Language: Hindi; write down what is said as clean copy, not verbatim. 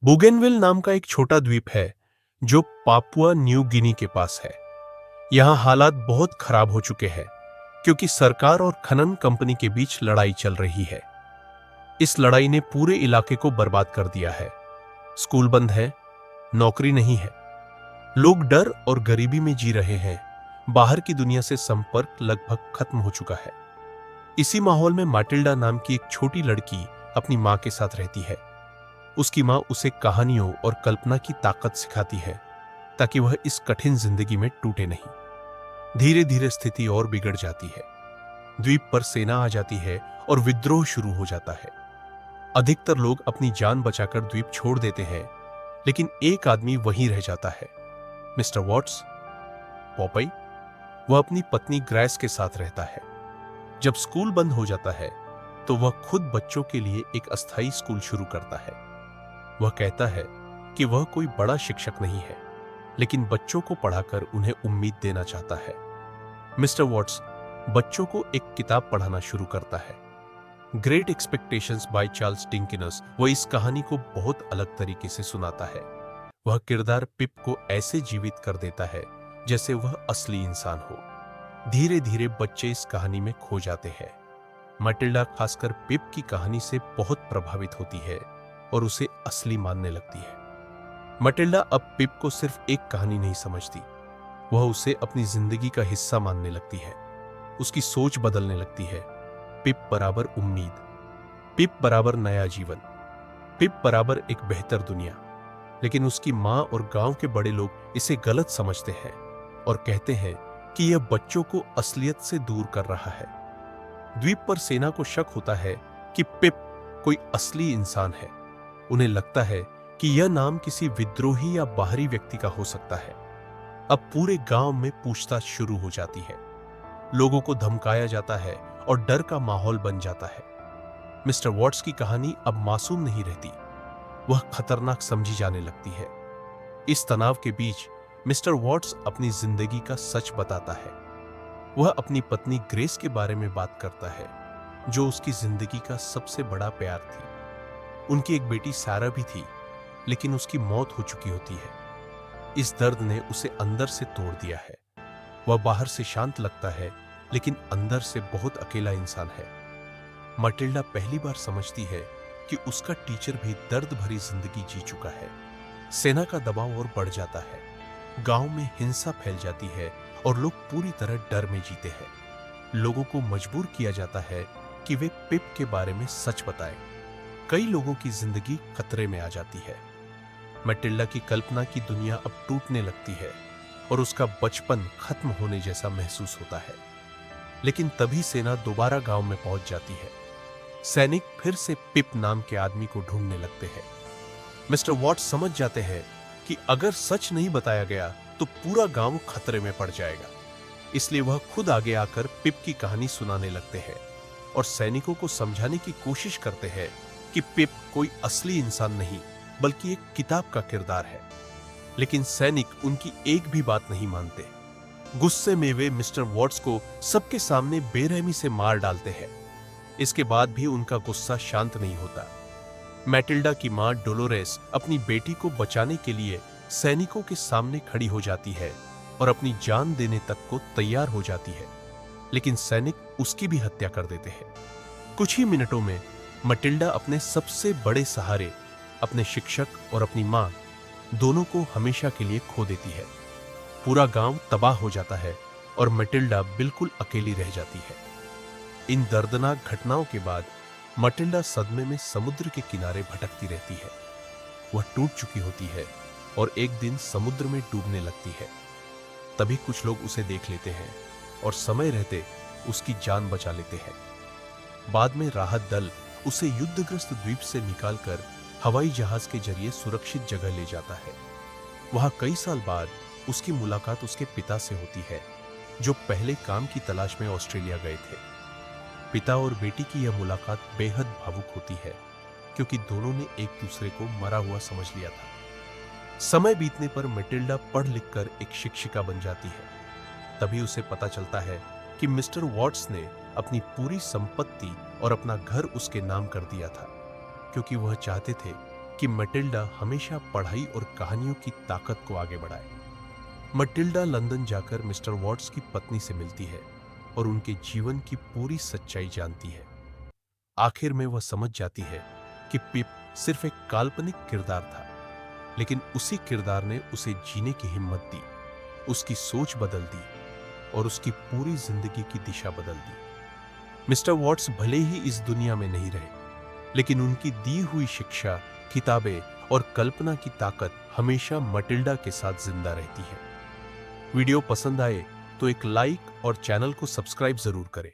बोगेनविल नाम का एक छोटा द्वीप है जो पापुआ न्यू गिनी के पास है। यहाँ हालात बहुत खराब हो चुके हैं क्योंकि सरकार और खनन कंपनी के बीच लड़ाई चल रही है। इस लड़ाई ने पूरे इलाके को बर्बाद कर दिया है। स्कूल बंद है, नौकरी नहीं है, लोग डर और गरीबी में जी रहे हैं। बाहर की दुनिया से संपर्क लगभग खत्म हो चुका है। इसी माहौल में माटिल्डा नाम की एक छोटी लड़की अपनी मां के साथ रहती है। उसकी मां उसे कहानियों और कल्पना की ताकत सिखाती है ताकि वह इस कठिन जिंदगी में टूटे नहीं। धीरे धीरे स्थिति और बिगड़ जाती है। द्वीप पर सेना आ जाती है और विद्रोह शुरू हो जाता है। अधिकतर लोग अपनी जान बचाकर द्वीप छोड़ देते हैं, लेकिन एक आदमी वहीं रह जाता है, मिस्टर वॉट्स, पॉपई। वह अपनी पत्नी ग्रेस के साथ रहता है। जब स्कूल बंद हो जाता है तो वह खुद बच्चों के लिए एक अस्थायी स्कूल शुरू करता है। वह कहता है कि वह कोई बड़ा शिक्षक नहीं है, लेकिन बच्चों को पढ़ाकर उन्हें उम्मीद देना चाहता है। मिस्टर वॉट्स बच्चों को एक किताब पढ़ाना शुरू करता है, great expectations by Charles Dickens. वह इस कहानी को बहुत अलग तरीके से सुनाता है। वह किरदार पिप को ऐसे जीवित कर देता है जैसे वह असली इंसान हो। धीरे धीरे बच्चे इस कहानी में खो जाते हैं। माटिल्डा खासकर पिप की कहानी से बहुत प्रभावित होती है और उसे असली मानने लगती है। माटिल्डा अब पिप को सिर्फ एक कहानी नहीं समझती, वह उसे अपनी जिंदगी का हिस्सा मानने लगती है। उसकी सोच बदलने लगती है। पिप बराबर उम्मीद, पिप बराबर नया जीवन, पिप बराबर एक बेहतर दुनिया। लेकिन उसकी मां और गांव के बड़े लोग इसे गलत समझते हैं और कहते हैं कि यह बच्चों को असलियत से दूर कर रहा है। द्वीप पर सेना को शक होता है कि पिप कोई असली इंसान है। उन्हें लगता है कि यह नाम किसी विद्रोही या बाहरी व्यक्ति का हो सकता है। अब पूरे गांव में पूछताछ शुरू हो जाती है। लोगों को धमकाया जाता है और डर का माहौल बन जाता है। मिस्टर वॉट्स की कहानी अब मासूम नहीं रहती, वह खतरनाक समझी जाने लगती है। इस तनाव के बीच मिस्टर वॉट्स अपनी जिंदगी का सच बताता है। वह अपनी पत्नी ग्रेस के बारे में बात करता है, जो उसकी जिंदगी का सबसे बड़ा प्यार थी। उनकी एक बेटी सारा भी थी, लेकिन उसकी मौत हो चुकी होती है। इस दर्द ने उसे अंदर से तोड़ दिया है। वह बाहर से शांत लगता है, लेकिन अंदर से बहुत अकेला इंसान है। माटिल्डा पहली बार समझती है कि उसका टीचर भी दर्द भरी जिंदगी जी चुका है। सेना का दबाव और बढ़ जाता है। गांव में हिंसा फैल जाती है और लोग पूरी तरह डर में जीते हैं। लोगों को मजबूर किया जाता है कि वे पिप के बारे में सच बताएं। कई लोगों की जिंदगी खतरे में आ जाती है। माटिल्डा की कल्पना की दुनिया अब टूटने लगती है और उसका बचपन खत्म होने जैसा महसूस होता है। लेकिन तभी सेना दोबारा गांव में पहुंच जाती है। सैनिक फिर से पिप नाम के आदमी को ढूंढने लगते हैं। मिस्टर वॉट्स समझ जाते हैं कि अगर सच नहीं बताया गया तो पूरा गांव खतरे में पड़ जाएगा। इसलिए वह खुद आगे आकर पिप की कहानी सुनाने लगते हैं और सैनिकों को समझाने की कोशिश करते हैं कि पिप कोई असली इंसान नहीं, बल्कि एक किताब का किरदार है। लेकिन सैनिक उनकी एक भी बात नहीं मानते। गुस्से में वे मिस्टर वॉट्स को सबके सामने बेरहमी से मार डालते हैं। इसके बाद भी उनका गुस्सा शांत नहीं होता। मैटिल्डा की मां डोलोरेस अपनी बेटी को बचाने के लिए सैनिकों के सामने खड़ी हो जाती है और अपनी जान देने तक को तैयार हो जाती है, लेकिन सैनिक उसकी भी हत्या कर देते हैं। कुछ ही मिनटों में माटिल्डा अपने सबसे बड़े सहारे, अपने शिक्षक और अपनी मां, दोनों को हमेशा के लिए खो देती है। पूरा गांव तबाह हो जाता है और माटिल्डा बिल्कुल अकेली रह जाती है। इन दर्दनाक घटनाओं के बाद माटिल्डा सदमे में समुद्र के किनारे भटकती रहती है। वह टूट चुकी होती है और एक दिन समुद्र में डूबने लगती है। तभी कुछ लोग उसे देख लेते हैं और समय रहते उसकी जान बचा लेते हैं। बाद में राहत दल उसे युद्धग्रस्त द्वीप से निकालकर हवाई जहाज के जरिए सुरक्षित जगह ले जाता है। वहां कई साल बाद उसकी मुलाकात उसके पिता से होती है, जो पहले काम की तलाश में ऑस्ट्रेलिया गए थे। पिता और बेटी की यह मुलाकात बेहद भावुक होती है, क्योंकि दोनों ने एक दूसरे को मरा हुआ समझ लिया था। समय बीतने पर माटिल्डा पढ़ लिखकर एक शिक्षिका बन जाती है। तभी उसे पता चलता है कि मिस्टर वॉट्स ने अपनी पूरी संपत्ति और अपना घर उसके नाम कर दिया था, क्योंकि वह चाहते थे कि मटिल्डा हमेशा पढ़ाई और कहानियों की ताकत को आगे बढ़ाए। मटिल्डा लंदन जाकर मिस्टर वॉट्स की पत्नी से मिलती है और उनके जीवन की पूरी सच्चाई जानती है। आखिर में वह समझ जाती है कि पिप सिर्फ एक काल्पनिक किरदार था, लेकिन उसी किरदार ने उसे जीने की हिम्मत दी, उसकी सोच बदल दी और उसकी पूरी जिंदगी की दिशा बदल दी। मिस्टर वॉट्स भले ही इस दुनिया में नहीं रहे, लेकिन उनकी दी हुई शिक्षा, किताबें और कल्पना की ताकत हमेशा मटिल्डा के साथ जिंदा रहती है। वीडियो पसंद आए तो एक लाइक और चैनल को सब्सक्राइब जरूर करें।